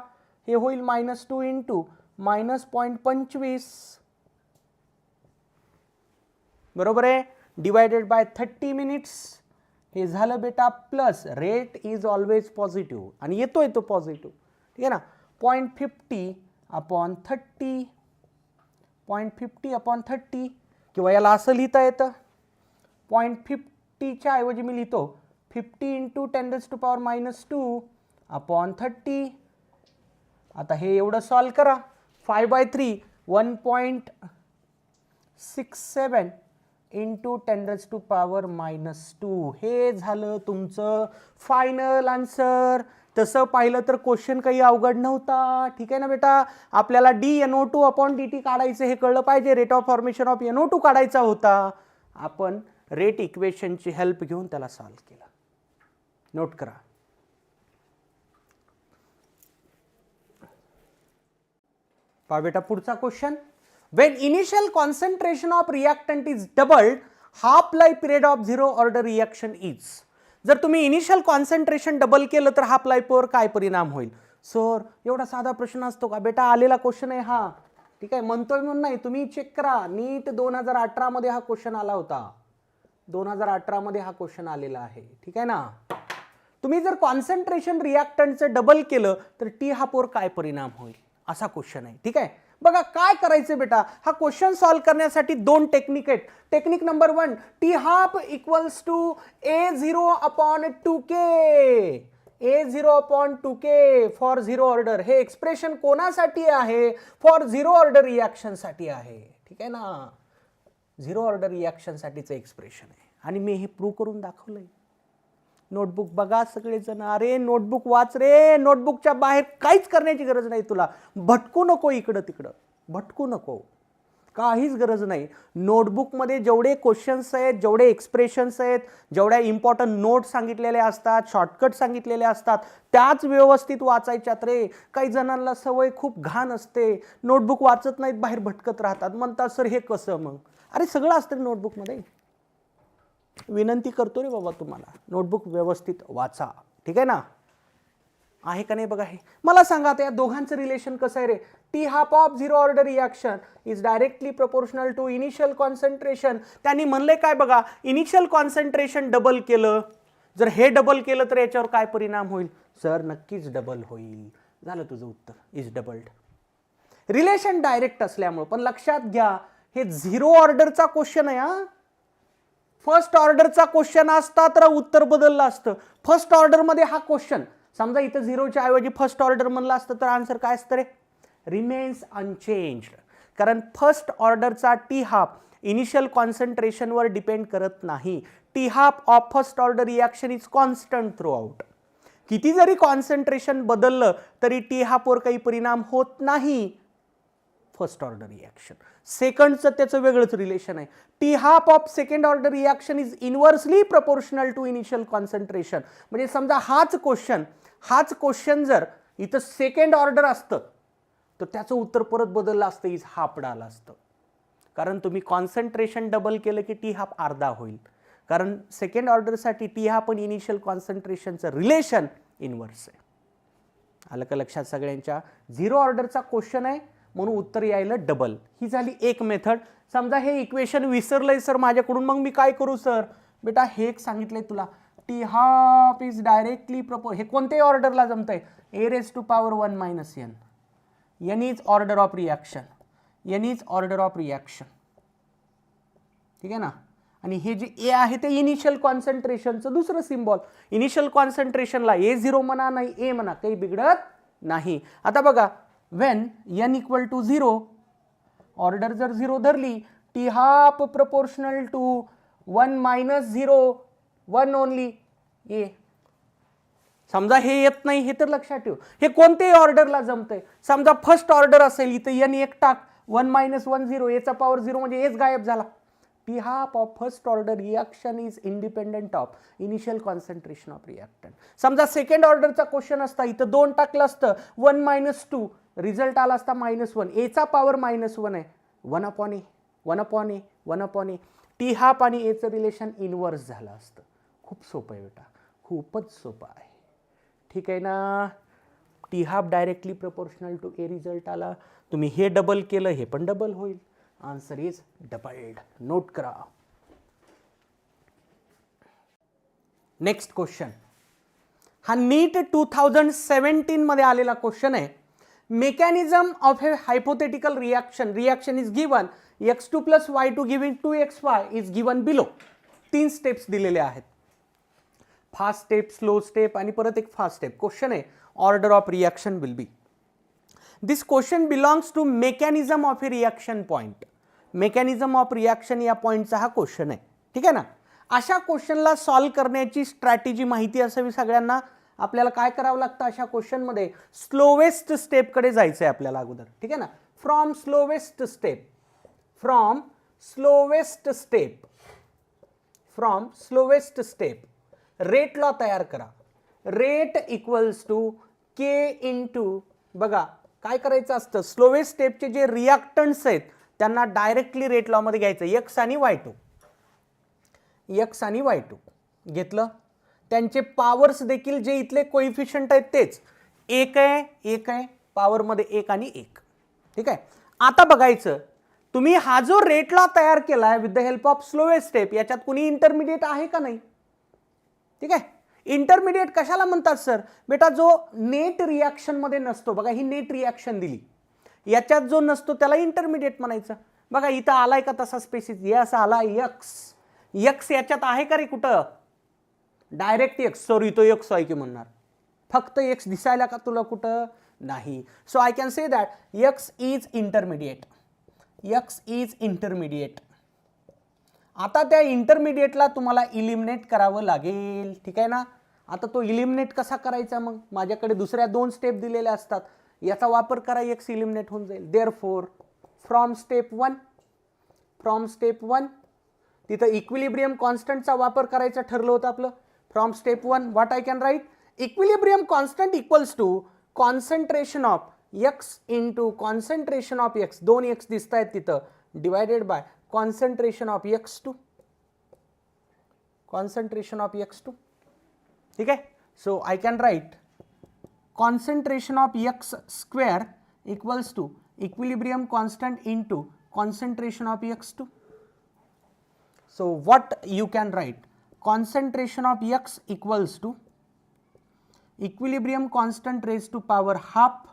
हे होईल -2 इंटू -0.25 बरोबर आहे डिवाइडेड बाय 30 मिनिट्स हे झालं बेटा plus rate is always positive आणि येतोय तो पॉझिटिव्ह ठीक आहे ना 0.50 अपॉन 30 0.50 अपॉन 30 किंवा याला असं लिहिता येतं 0.50 च्या ऐवजी मी लिहितो 50 इंटू 10⁻⁻2 अपॉन 30 आता हे एवढं सॉल्व करा 5/3 1.67 इंटू 10⁻⁻2 हे झालं तुमचं फायनल आन्सर तसं पाहिलं तर क्वेश्चन काही अवघड नव्हता ठीक आहे ना बेटा आपल्याला dNO2 अपॉन dt काढायचं हे कळलं पाहिजे rate of formation of NO2 काढायचा होता आपण रेट इक्वेशनची हेल्प घेऊन त्याला सॉल्व केला नोट करा पहा बेटा पुढचा question when initial concentration of reactant is doubled half life period of zero order reaction is जर तुम्ही इनिशियल कॉन्सन्ट्रेशन डबल केलं तर हाफ लाईफवर काय परिणाम होईल? सर एवढा साधा प्रश्न असतो का? बेटा आलेला क्वेश्चन आहे हा, ठीक आहे, म्हणतोय म्हणून नाही, तुम्ही चेक करा. नीट 2018 मध्ये हा क्वेश्चन आला होता, 2018 मध्ये हा क्वेश्चन आलेला आहे, ठीक आहे ना. तुम्ही जर कॉन्सन्ट्रेशन रिॲक्टंटचं डबल केलं तर टी हाफवर काय परिणाम होईल, असा क्वेश्चन आहे, ठीक आहे. बघा काय करायचं बेटा, हा क्वेश्चन सॉल्व्ह करण्यासाठी दोन टेक्निक आहेत. Technique number 1, T half equals to A0 upon 2K, A0 upon 2K for zero order. हे एक्सप्रेशन कोणासाठी आहे? फॉर झिरो ऑर्डर रिॲक्शन साठी आहे, ठीक आहे ना. झिरो ऑर्डर रिॲक्शन साठीचं एक्सप्रेशन आहे आणि मी हे प्रूव्ह करून दाखवलंय. नोटबुक बघा सगळेजण, अरे नोटबुक वाच रे, नोटबुकच्या बाहेर काहीच करण्याची गरज नाही तुला. भटकू नको इकडं तिकडं, भटकू नको, काहीच गरज नाही. नोटबुकमध्ये जेवढे क्वेश्चन्स आहेत, जेवढे एक्सप्रेशन्स आहेत, जेवढ्या इम्पॉर्टंट नोट सांगितलेले असतात, शॉर्टकट सांगितलेले असतात, त्याच व्यवस्थित वाचायच्यात रे. काही जणांना सवय खूप घाण असते, नोटबुक वाचत नाहीत, बाहेर भटकत राहतात, म्हणतात सर हे कसं मग? अरे सगळं असतं नोटबुकमध्ये. विनंती करतो रे बाबा तुम्हाला, नोटबुक व्यवस्थित वाचा, ठीक आहे ना. आहे का नाही बघा. हे मला सांगा आता या दोघांचं रिलेशन कसं आहे रे? T half of zero order reaction is directly proportional to initial concentration. त्यांनी म्हणलंय काय बघा, इनिशियल कॉन्सन्ट्रेशन डबल केलं, जर हे डबल केलं तर याच्यावर काय परिणाम होईल? सर नक्कीच डबल होईल. झालं तुझं उत्तर, इज डबल्ड. रिलेशन डायरेक्ट असल्यामुळे. पण लक्षात घ्या हे झिरो ऑर्डरचा क्वेश्चन आहे हा. फर्स्ट ऑर्डरचा क्वेश्चन असता तर उत्तर बदललं असतं. फर्स्ट ऑर्डरमध्ये हा क्वेश्चन, समजा इथं झिरोच्या ऐवजी फर्स्ट ऑर्डर म्हणलं असतं तर आन्सर काय असतं रे? Remains unchanged. कारण फर्स्ट ऑर्डरचा टी हाफ इनिशियल कॉन्सन्ट्रेशनवर डिपेंड करत नाही. T half of first order reaction is constant throughout. किती जरी कॉन्सन्ट्रेशन बदललं तरी टी हाफवर काही परिणाम होत नाही फर्स्ट ऑर्डर रिॲक्शन. सेकंडचं त्याचं वेगळंच रिलेशन आहे. T half of second order reaction is inversely proportional to initial concentration. म्हणजे समजा हाच क्वेश्चन जर इथं सेकंड ऑर्डर असतं तर त्याचं उत्तर परत बदललं असतं, इज हाफड आलं असतं. कारण तुम्ही कॉन्सन्ट्रेशन डबल केलं की टी हाफ अर्धा होईल. कारण सेकंड ऑर्डरसाठी टी हाफ आणि इनिशियल कॉन्सन्ट्रेशनचं रिलेशन इनव्हर्स आहे. आलं का लक्षात सगळ्यांच्या? झिरो ऑर्डरचा क्वेश्चन आहे म्हणून उत्तर यायला डबल. ही झाली एक मेथड. समजा हे इक्वेशन विसरलंय सर माझ्याकडून, मग मी काय करू सर? बेटा हे एक सांगितलंय तुला, टी हाफ इज डायरेक्टली हे कोणत्याही ऑर्डरला जमतंय, a raise to power 1 minus n. N is order of reaction, n is order of reaction, ठीक आहे ना. आणि हे जे ए आहे ते इनिशियल कॉन्सन्ट्रेशनचं दुसरं सिम्बॉल. इनिशियल कॉन्सन्ट्रेशनला A0 म्हणा नाही ए म्हणा, काही बिघडत नाही. आता बघा, when n equal to 0, order जर 0 धरली, t half proportional to 1 minus 0, 1 only a. समजा हे येत नाही हे तर लक्षात ठेव, हे कोणत्याही ऑर्डरला जमतंय. समजा फर्स्ट ऑर्डर असेल, इथं n एक टाक, 1 मायनस 1 0, एचा पॉवर 0 म्हणजे एच गायब झाला. T half of first order reaction is independent of initial concentration of reactant. समजा सेकंड ऑर्डरचा क्वेश्चन असता, इथं 2 टाकलं असतं, 1 मायनस 2, रिझल्ट आला असता -1, एचा पॉवर -1 आहे, 1 अपॉन ए, 1 अपॉन ए, 1 अपॉन ए. टी हाफ आणि एचं रिलेशन इनव्हर्स झालं असतं. खूप सोपं आहे बेटा, खूपच सोपं आहे, ठीक आहे ना. T half directly proportional to A result आला. तुम्ही हे डबल केलं, हे पण डबल होईल. Answer is doubled. नोट करा. नेक्स्ट क्वेश्चन, हा नीट 2017 मध्ये आलेला क्वेश्चन आहे. Mechanism of a hypothetical reaction is given x2 plus y2 giving 2xy is given below. 3 steps दिलेले आहेत, फास्ट स्टेप, स्लो स्टेप आणि परत एक फास्ट स्टेप. क्वेश्चन आहे order of reaction will be. This question belongs to mechanism of a reaction point. Mechanism of reaction या पॉईंटचा हा क्वेश्चन आहे, ठीक आहे ना. अशा क्वेश्चनला सॉल्व्ह करण्याची स्ट्रॅटेजी माहिती असावी सगळ्यांना. आपल्याला काय करावं लागतं अशा क्वेश्चनमध्ये? स्लोवेस्ट स्टेपकडे जायचं आहे आपल्याला अगोदर, ठीक आहे ना. From slowest step, from slowest step, from slowest step rate law तयार करा. Rate equals to K into, बघा काय करायचं असतं, स्लोवेस्ट स्टेपचे जे रिॲक्टंट्स आहेत त्यांना डायरेक्टली रेट लॉमध्ये घ्यायचं, x आणि y2, x आणि y2 घेतलं. त्यांचे पॉवर्स देखील जे इथले कोइफिशियंट आहेत तेच 1 आहे पॉवरमध्ये 1 आणि 1. ठीक आहे. आता बघायचं तुम्ही हा जो रेट लॉ तयार केलाय with the help of slowest step, याच्यात कुणी इंटरमिडिएट आहे का नाही? ठीक आहे. इंटरमिडिएट कशाला म्हणतात सर? बेटा जो नेट रिॲक्शन मध्ये नसतो, बघा ही नेट रिॲक्शन दिली, याच्यात जो नसतो त्याला इंटरमिडिएट म्हणायचं. बघा इथं आलाय का तसा स्पेसिस? यस आला. यक्स याच्यात आहे का रे कुठं? Direct x. सॉरी तो एक्स आहे की म्हणणार, फक्त एक्स दिसायला का तुला कुठं? नाही. So I can say that x is intermediate. X is intermediate. आता त्या इंटरमिडिएटला तुम्हाला इलिमिनेट करावं लागेल. ठीक आहे ना. आता तो इलिमिनेट कसा करायचा? मग माझ्याकडे दुसऱ्या 2 स्टेप दिलेल्या असतात, याचा वापर करा, एक्स इलिमिनेट होऊन जाईल. देअरफॉर फ्रॉम स्टेप 1 तिथं इक्विलिब्रियम कॉन्स्टंटचा वापर करायचा ठरलं होतं आपलं. From step 1 what I can write? Equilibrium constant equals to concentration of X into concentration of X, 2 X दिसत आहेत तिथं, divided by concentration of x2. ठीक आहे. So I can write concentration of X square equals to equilibrium constant into concentration of x2. So what you can write? Concentration of x equals to equilibrium constant raise to power half,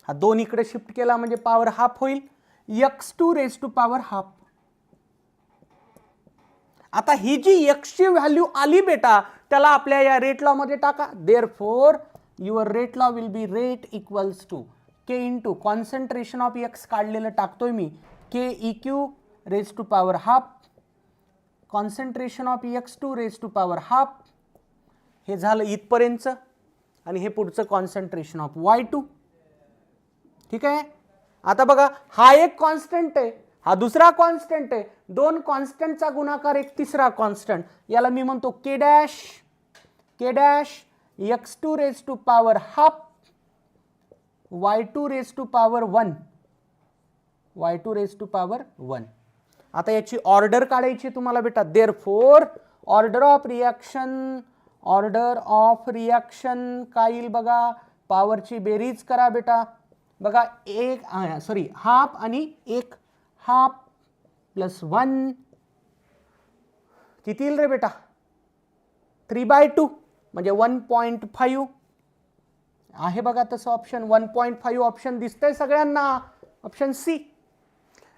हा 2 इकडे शिफ्ट केला म्हणजे पॉवर हाफ होईल, x2 raise to power half. आता ही जी x ची व्हॅल्यू आली बेटा, त्याला आपल्या या रेट लॉ मध्ये टाका. Therefore your rate law will be rate equals to k into concentration of x काढलेलं टाकतोय मी, k EQ raise to power half, concentration of x2 raise to power half. हे झालं इथपर्यंतचं, आणि हे पुढचं कॉन्सन्ट्रेशन ऑफ y2. ठीक आहे. आता बघा हा एक कॉन्स्टंट आहे, हा दुसरा कॉन्स्टंट आहे, 2 कॉन्स्टंटचा गुणाकार एक तिसरा कॉन्स्टंट, याला मी म्हणतो k dash x2 raise to power half y2 raise to power 1. आता याची ऑर्डर काढायची तुम्हाला बेटा. देअरफॉर ऑर्डर ऑफ रिॲक्शन काय येईल बघा? पॉवरची बेरीज करा बेटा. बघा हाफ आणि 1, हाफ प्लस 1 किती येईल रे बेटा? 3/2 म्हणजे 1.5 आहे बघा तसं ऑप्शन. 1.5 ऑप्शन दिसतंय सगळ्यांना, ऑप्शन सी.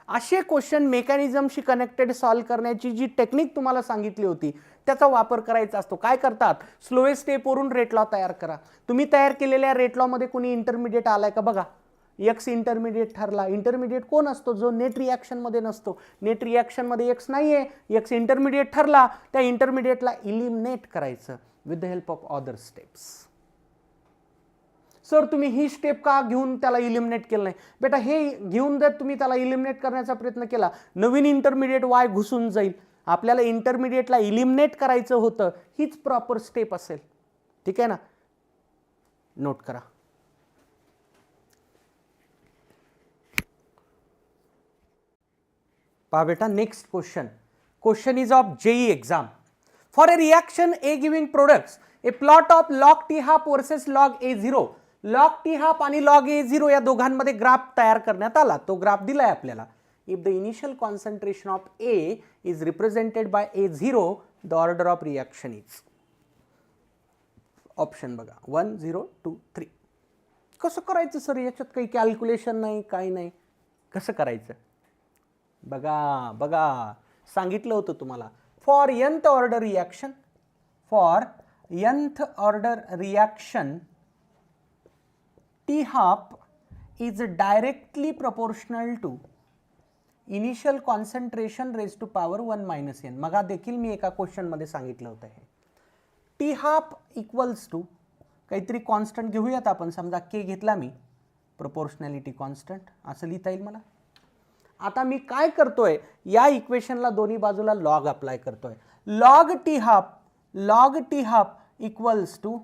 असे क्वेश्चन मेकॅनिझमशी कनेक्टेड सॉल्व्ह करण्याची जी टेक्निक तुम्हाला सांगितली होती त्याचा वापर करायचा असतो. काय करतात? स्लोएस्ट स्टेपवरून रेट लॉ तयार करा. तुम्ही तयार केलेल्या रेट लॉ मध्ये कोणी इंटरमिडिएट आलाय का बघा? एक्स इंटरमिडिएट ठरला. इंटरमिडिएट कोण असतो? जो नेट रिॲक्शन मध्ये नसतो. नेट रिॲक्शन मध्ये एक्स नाहीये, एक्स इंटरमिडिएट ठरला, त्या इंटरमिडिएटला इलिमिनेट करायचं with the help of other steps. Sir तुम्ही ही स्टेप का घेऊन त्याला इलिमिनेट केलं नाही? बेटा हे घेऊन जर तुम्ही त्याला इलिमिनेट करण्याचा प्रयत्न केला, नवीन इंटरमिडिएट वाय घुसून जाईल. आपल्याला इंटरमिडिएटला इलिमिनेट करायचं होतं, हीच प्रॉपर स्टेप असेल. ठीक आहे ना. नोट करा. पहा बेटा next question is of JEE exam. For a reaction A giving products A plot of log T half versus log A0. log T half आणि log A0 या दोघांमध्ये ग्राफ तयार करण्यात आला. तो ग्राफ दिलाय आपल्याला. If the initial concentration of A is represented by A0, the order of reaction is. Option बघा 1 0 2 3. कसं करायचं सर? याच्यात काही कॅल्क्युलेशन नाही, काही नाही. कसं करायचं बघा सांगितलं होतं तुम्हाला. For nth order reaction T half is directly proportional to initial concentration raised to power 1 minus n. मगा देखील मी एका क्वेश्चन मध्ये सांगितलं होतं हे. T half इक्वल्स टू काहीतरी कॉन्स्टंट घेऊयात आपण. समजा k घेतला मी, प्रोपोर्शनॅलिटी कॉन्स्टंट असं लिहिता येईल मला. आता मी काय करतोय, या इक्वेशनला दोन्ही बाजूला लॉग अप्लाय करतोय. log T half equals to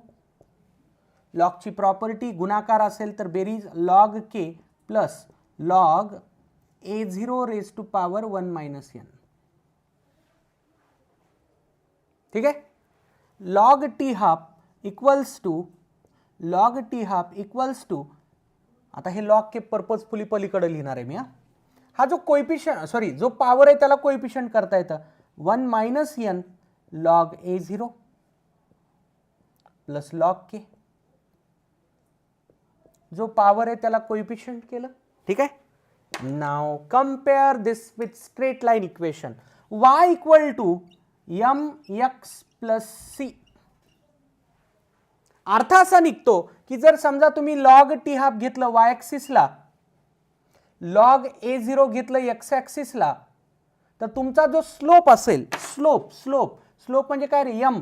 लॉगची प्रॉपर्टी गुणाकार असेल तर बेरीज log k plus log A0 raise to power 1 minus n. ठीक आहे. Log t half equals to आता हे लॉग के पर्पजफुली पलीकडे लिहिणार आहे मी हा जो कोएफिशियंट जो पॉवर आहे त्याला कोएफिशियंट करता येतं 1 minus n log A0 plus log k जो पॉवर आहे त्याला कोएफिशियंट केलं ठीक आहे. Now compare this with straight line equation y equal to mx plus c. अर्थ असा निघतो की जर समजा तुम्ही लॉग टी हाफ घेतलं y ॲक्सिसला, लॉग A0 घेतलं x ॲक्सिसला, तर तुमचा जो स्लोप असेल स्लोप म्हणजे काय रे m,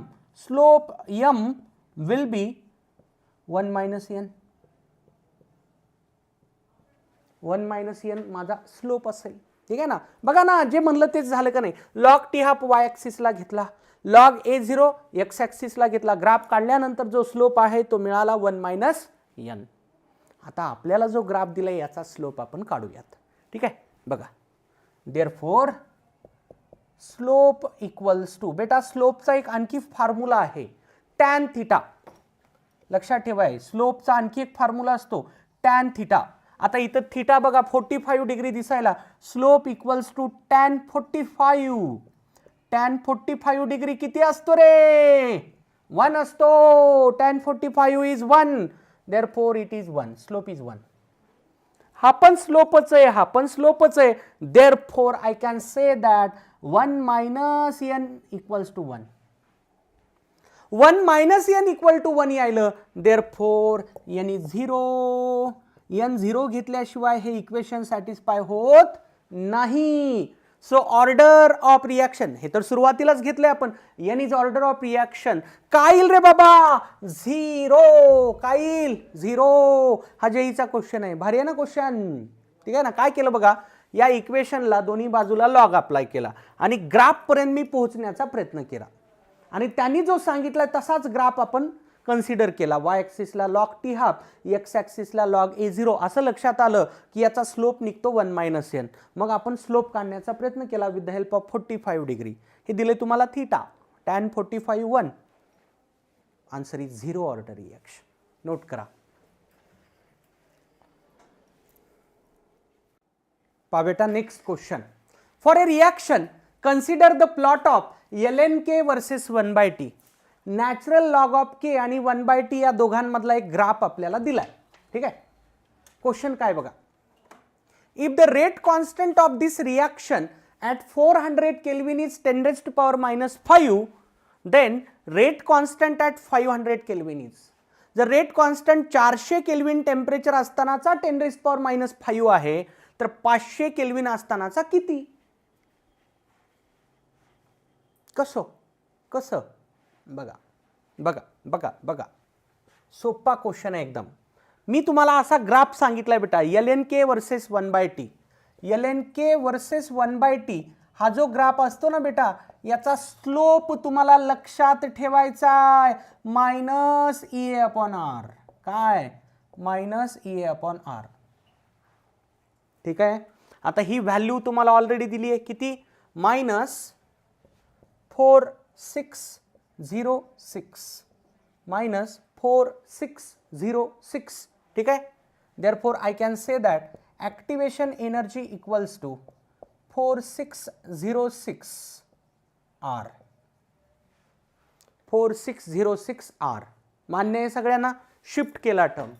slope m will be 1 minus n. 1 minus n माझा स्लोप असेल ठीक आहे ना. बघा ना जे म्हणलं तेच झालं का नाही. लॉग टी हाफ y ॲक्सिसला घेतला, लॉग A0 x ॲक्सिसला घेतला, ग्राफ काढल्यानंतर जो स्लोप आहे तो मिळाला 1 मायनस n. आता आपल्याला जो ग्राफ दिलाय याचा स्लोप आपण काढूयात ठीक आहे. बघा देअरफॉर स्लोप इक्वल्स टू, बेटा स्लोपचा एक आणखी फॉर्म्युला आहे टॅन थिटा. लक्षात ठेवाय स्लोपचा आणखी एक फॉर्म्युला असतो टॅन थिटा. आता इथं थिटा बघा 45 डिग्री दिसायला, slope equals to tan 45. Tan 45 degree किती असतो रे? 1 असतो. Tan 45 is 1, therefore it is 1, slope is 1. हा पण स्लोपच आहे, therefore I can say that 1 minus n equals to 1. 1 minus n equal to 1 यायलं, देअरफॉर n इज 0. n 0 घेतल्याशिवाय हे इक्वेशन सॅटिस्फाय होत नाही. सो ऑर्डर ऑफ रिॲक्शन हे तर सुरुवातीलाच घेतलंय आपण, n is order of reaction. काय येईल रे बाबा? 0. काय येईल? 0. हा जेईचा क्वेश्चन आहे, भारी आहे ना क्वेश्चन ठीक आहे ना. काय केलं बघा, या इक्वेशनला दोन्ही बाजूला लॉग अप्लाय केला आणि ग्राफ पर्यंत मी पोहोचण्याचा प्रयत्न केला आणि त्यांनी जो सांगितला तसाच ग्राफ आपण कन्सिडर केला. y ॲक्सिसला लॉग टी हाफ, x ॲक्सिसला लॉग A0. असं लक्षात आलं की याचा स्लोप निघतो 1 मायनस n. मग आपण स्लोप काढण्याचा प्रयत्न केला with the help of 45 degree. हे दिले तुम्हाला theta, tan 45 1. Answer is 0 order reaction. Note करा. पहा बेटा next question. For a reaction consider the plot of lnk versus 1/t. Natural log of k आणि 1/t या दोघांमधला एक ग्राफ आपल्याला दिलाय ठीक आहे. क्वेश्चन काय बघा, if the rate constant of this reaction at 400 kelvin is 10⁻⁻5, then rate constant at 500 kelvin is. जर रेट कॉन्स्टंट 400 केल्विन टेम्परेचर असतानाचा 10⁻⁵ आहे, तर 500 केल्विन असतानाचा किती? कसं बघा बघा बघा बघा सोपा क्वेश्चन आहे एकदम. मी तुम्हाला असा ग्राफ सांगितलाय बेटा, lnk versus 1/t. lnk versus 1/t हा जो ग्राफ असतो ना बेटा, याचा स्लोप तुम्हाला लक्षात ठेवायचा आहे मायनस EA/R. काय? मायनस EA/R ठीक आहे. आता ही व्हॅल्यू तुम्हाला ऑलरेडी दिली आहे किती? -4606 मायनस 4606 ठीक आहे. Therefore I can say that activation energy equals to 4606 R. 4606 R मान्य आहे सगळ्यांना? शिफ्ट केला टर्म.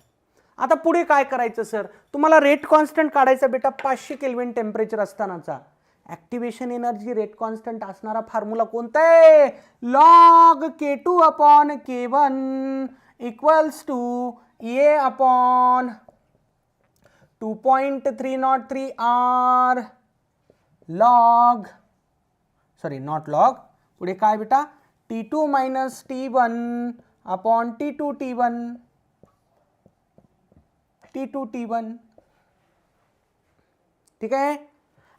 आता पुढे काय करायचं सर? तुम्हाला रेट कॉन्स्टंट काढायचा बेटा 500 केल्विन टेम्परेचर असतानाचा. ॲक्टिवेशन एनर्जी रेट कॉन्स्टंट असणारा फॉर्म्युला कोणता आहे? Log K2 upon K1 equals to EA upon 2.303 R log, sorry not log, पुढे काय बेटा? T2 minus T1 upon T2 T1 ठीक आहे.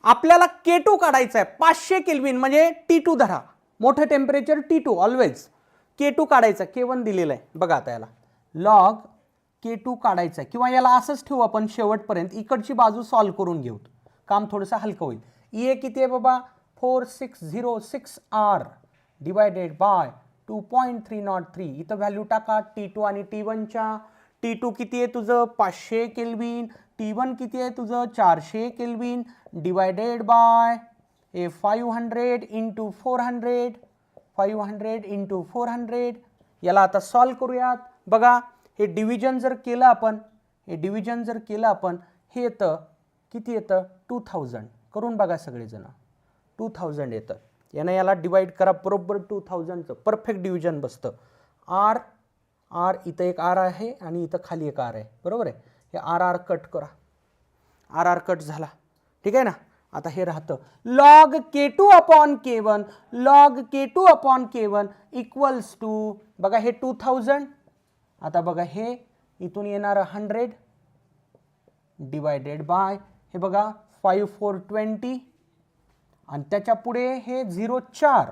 आपल्याला K2 काढायचा आहे 500 केल्विन म्हणजे T2 धरा, मोठं टेम्परेचर T2 ऑलवेज. K2 काढायचा, K1 दिलेला आहे बघा. आता याला लॉग K2 काढायचा आहे, किंवा याला असंच ठेवू आपण शेवटपर्यंत, इकडची बाजू सॉल्व करून घेऊ, काम थोडंसं हलकं होईल. EA किती आहे बाबा? 4606 R डिवायडेड बाय 2.303 इथं व्हॅल्यू टाका T2 आणि T1च्या. T2 किती आहे तुझं 500 केल्विन, T1 किती आहे तुझं 400 केल्विन, डिवायडेड बाय हे 500 इंटू 400, 500 इंटू 400. याला आता सॉल्व करूयात. बघा हे डिव्हिजन जर केलं आपण, हे येतं किती येतं 2000. करून बघा सगळेजण 2000 येतं. यानं याला डिवाइड करा बरोबर 2000चं परफेक्ट डिव्हिजन बसतं. आर इथं एक आर आहे आणि इथं खाली एक आर आहे, बरोबर आहे. हे आर कट करा, आर कट झाला, ठीक आहे ना. आता हे राहतं log K2 upon K1, log K2 upon K1 equals to बघा हे 2000. आता बघा हे इथून येणार 100 डिवायडेड बाय हे बघा 5420 आणि त्याच्या पुढे हे 04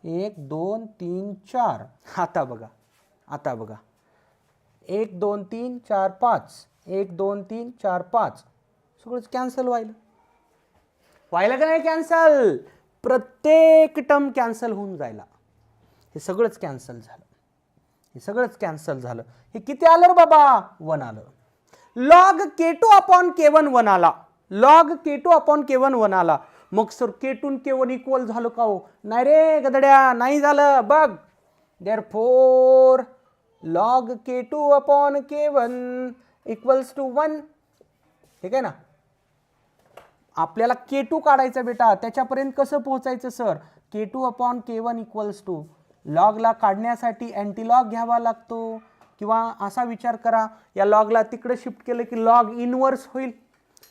1 2 3 4. आता बघा 1 2 3 4 5 1 2 3 4 5 सगळंच कॅन्सल व्हायला का नाही कॅन्सल. प्रत्येक टर्म कॅन्सल होऊन जायला. हे सगळंच कॅन्सल झालं. हे किती आलं रे बाबा 1 आलं. लॉग K2 अपॉन K1 1 आला, लॉग K2 अपॉन K1 1 आला. मग सर K2 K1 इक्वल झालं का हो? नाही रे गदड्या, नाही झालं. बघ therefore log K2 upon K1 equals to 1. ठीक आहे ना. आपल्याला K2 काढायचा बेटा, त्याच्यापर्यंत कसं पोहोचायचं sir. K2 upon K1 equals to लॉगला काढण्यासाठी अँटीलॉग घ्यावा लागतो, किंवा असा विचार करा या लॉगला तिकडे शिफ्ट केलं की लॉग इनवर्स होईल.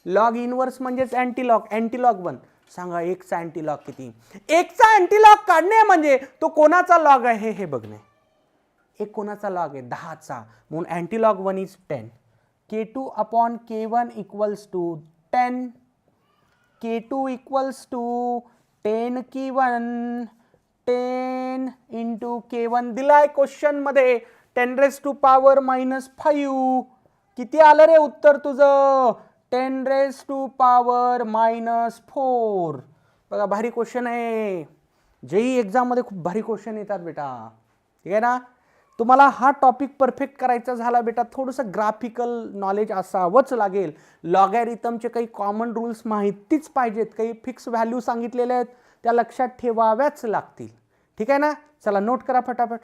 लॉग इनवर्स म्हणजेच अँटीलॉग. अँटीलॉग 1 सांगा 1चा अँटीलॉग किती. 1चा अँटीलॉग काढणे म्हणजे तो कोणाचा लॉग आहे हे बघणे. एक कोणाचा लॉग आहे 10चा, म्हणून antilog 1 is 10. K2 upon K1 equals to 10. K2 equals to 10 K1 10 into K1 दिलाय क्वेश्चन मध्ये 10⁻⁻5. किती आलं रे उत्तर तुझं 10⁻⁻4. बघा भारी क्वेश्चन आहे. जेई एक्झाम मध्ये खूप भारी क्वेश्चन येतात बेटा, ठीक आहे ना. तुम्हाला हा टॉपिक परफेक्ट करायचा झाला बेटा, थोडंसं ग्राफिकल नॉलेज असावंच लागेल. लॉगॅरिथमचे काही कॉमन रूल्स माहितीच पाहिजेत, काही फिक्स व्हॅल्यू सांगितलेले आहेत त्या लक्षात ठेवाव्याच लागतील, ठीक आहे ना. चला नोट करा फटाफट.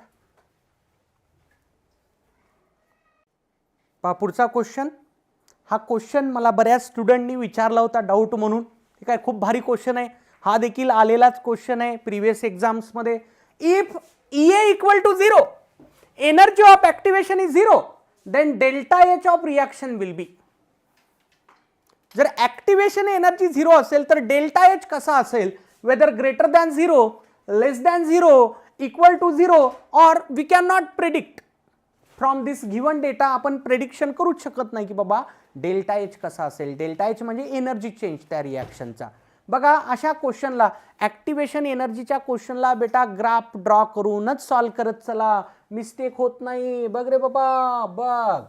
पहा पुढचा क्वेश्चन. हा क्वेश्चन मला बऱ्याच स्टुडंटनी विचारला होता डाऊट म्हणून, ठीक आहे. खूप भारी क्वेश्चन आहे हा, देखील आलेलाच क्वेश्चन आहे प्रिव्हियस एक्झाम्समध्ये. If EA equal to 0, energy of activation is 0, then delta h of reaction will be. जर ऍक्टिव्हेशन एनर्जी 0 असेल तर डेल्टा एच कसा असेल, whether greater than 0, less than 0, equal to 0, or we can not predict from this given data. आपण प्रेडिक्शन करूच शकत नाही की बाबा डेल्टा एच कसा असेल. डेल्टा एच म्हणजे एनर्जी चेंज त्या रिॲक्शनचा. बघा अशा क्वेश्चनला, ऍक्टिव्हेशन एनर्जीच्या क्वेश्चनला बेटा ग्राफ ड्रॉ करूनच सॉल्व करत चला, मिस्टेक होत नाही. बघ रे बाबा बघ,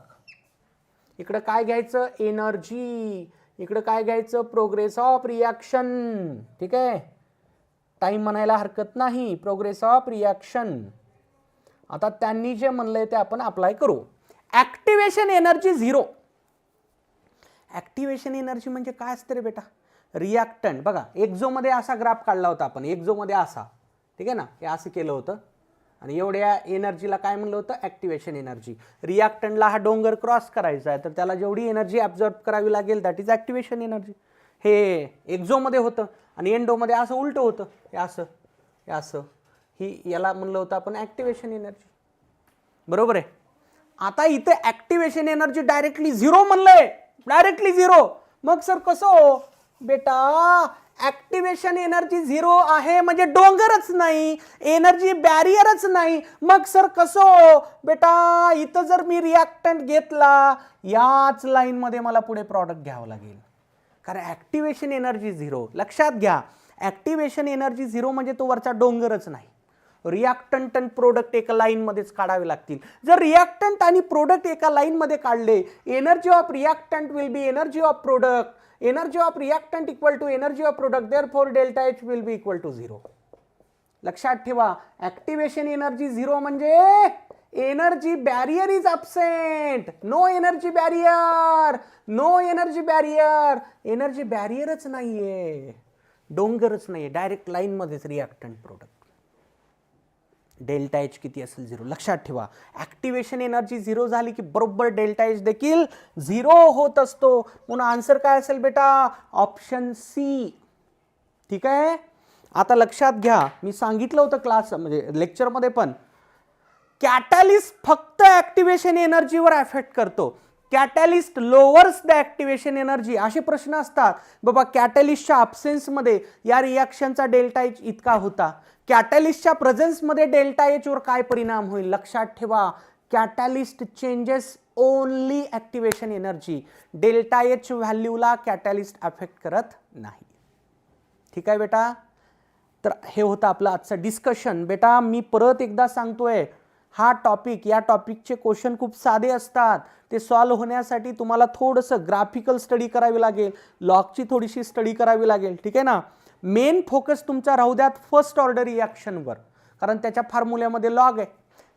इकडं काय घ्यायचं एनर्जी, इकडं काय घ्यायचं प्रोग्रेस ऑफ रिॲक्शन, ठीक आहे. टाइम म्हणायला हरकत नाही, प्रोग्रेस ऑफ रिॲक्शन. आता त्यांनी जे म्हणलंय ते आपण अप्लाय करू. Activation energy 0. ऍक्टिव्हेशन एनर्जी म्हणजे काय असतं रे बेटा, रिॲक्टंट. बघा एक्झोमध्ये असा ग्राफ काढला होता आपण, एक्झोमध्ये असा, ठीक आहे ना. हे असं केलं होतं आणि एवढ्या एनर्जीला काय म्हणलं होतं ऍक्टिव्हेशन एनर्जी. रिॲक्टंटला हा डोंगर क्रॉस करायचा आहे तर त्याला जेवढी एनर्जी ॲब्झॉर्ब करावी लागेल दॅट इज ऍक्टिव्हेशन एनर्जी. हे एक्झोमध्ये होतं आणि एंडोमध्ये असं उलटं होतं, हे असं हे असं, ही याला म्हणलं होतं आपण ऍक्टिव्हेशन एनर्जी, बरोबर आहे. आता इथे ऍक्टिव्हेशन एनर्जी डायरेक्टली 0 म्हणलंय, डायरेक्टली 0. मग सर कसं हो बेटा, ऍक्टिव्हेशन एनर्जी 0 आहे म्हणजे डोंगरच नाही, एनर्जी बॅरियरच नाही. मग सर कसं हो बेटा, इथं जर मी रिॲक्टंट घेतला याच लाईन मध्ये मला पुढे प्रॉडक्ट घ्यावं लागेल, कारण ऍक्टिव्हेशन एनर्जी 0. लक्षात घ्या, ऍक्टिव्हेशन एनर्जी 0 म्हणजे तो वरचा डोंगरच नाही. रिॲक्टंट आणि प्रोडक्ट एका लाईन मध्येच काढावे लागतील. जर रिॲक्टंट आणि प्रोडक्ट एका लाईन मध्ये काढले, energy of reactant will be energy of product, energy of reactant equal to energy of product, therefore delta h will be equal to 0. लक्षात ठेवा, ऍक्टिव्हेशन एनर्जी 0 म्हणजे energy barrier is absent. No energy barrier, no energy barrier. Energy बॅरियरच नाहीये, डोंगरच नाहीये, डायरेक्ट लाईन मध्येच रिॲक्टंट प्रोडक्ट. डेल्टा एच किती असेल 0. लक्षात ठेवा, ऍक्टिव्हेशन एनर्जी 0 झाली की बरोबर डेल्टा एच देखील 0 होत असतो. म्हणून आन्सर काय असेल बेटा, ऑप्शन सी. ठीक आहे. आता लक्षात घ्या, मी सांगितलं होतं क्लास म्हणजे लेक्चरमध्ये पण, कॅटॅलिस्ट फक्त ऍक्टिव्हेशन एनर्जीवर अफेक्ट करतो. Catalyst lowers the activation energy. असे प्रश्न असतात बाबा, कॅटॅलिस्टच्या अब्सेन्समध्ये या रिॲक्शनचा डेल्टा एच इतका होता, कॅटॅलिस्टच्या प्रेझेन्समध्ये डेल्टा एच वर काय परिणाम होईल. लक्षात ठेवा, catalyst changes only activation energy. Delta h व्हॅल्यूला कॅटॅलिस्ट अफेक्ट करत नाही. ठीक आहे बेटा. तर हे होतं आपलं आजचं डिस्कशन. बेटा मी परत एकदा सांगतोय, हा टॉपिक, या टॉपिकचे क्वेश्चन खूप साधे असतात. ते सॉल्व्ह होण्यासाठी तुम्हाला थोडंसं ग्राफिकल स्टडी करावी लागेल, लॉगची थोडीशी स्टडी करावी लागेल. ठीक आहे ना. मेन फोकस तुमचा राहू द्यात फर्स्ट ऑर्डर रिॲक्शनवर, कारण त्याच्या फॉर्म्युल्यामध्ये लॉग आहे.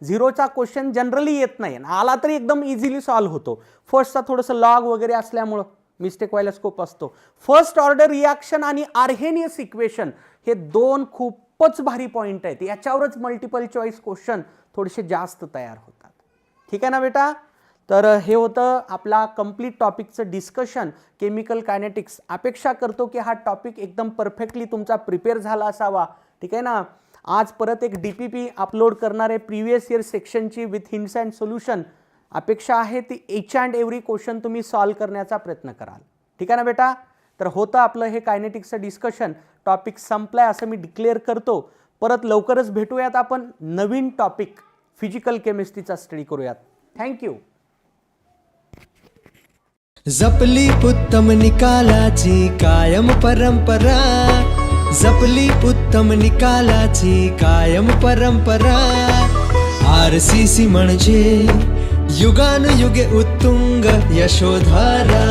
0चा क्वेश्चन जनरली येत नाही, आला तरी एकदम इझिली सॉल्व्ह होतो. फर्स्टचा थोडंसं लॉग वगैरे असल्यामुळं मिस्टेक व्हायला स्कोप असतो. फर्स्ट ऑर्डर रिॲक्शन आणि आर्हेनियस इक्वेशन हे 2 खूपच भारी पॉईंट आहेत. याच्यावरच मल्टिपल चॉईस क्वेश्चन थोडेसे जास्त तयार होतात. ठीक आहे ना बेटा. तर हे होतं आपला कंप्लीट टॉपिकचं डिस्कशन, केमिकल कायनेटिक्स. अपेक्षा करतो की हा टॉपिक एकदम परफेक्टली तुमचा प्रिपेअर झाला असावा. ठीक आहे ना. आज परत एक DPP अपलोड करणारे प्रिव्हियस इयर सेक्शनची विथ हिंट्स अँड सोल्युशन. अपेक्षा आहे ती एच अँड एव्हरी क्वेश्चन तुम्ही सॉल्व्ह करण्याचा प्रयत्न कराल. ठीक आहे ना बेटा. तर होतं आपलं हे कायनेटिक्सचं डिस्कशन. टॉपिक संपलाय असं मी डिक्लेअर करतो. परत लवकरच भेटूयात आपण नवीन टॉपिक फिजिकल केमिस्ट्रीचा स्टडी करूयात. थँक्यू. जपली उत्तम निकालाची कायम परंपरा, जपली उत्तम निकालाची कायम परंपरा. RCC म्हणजे युगानुयुगे उत्तुंग यशोधारा.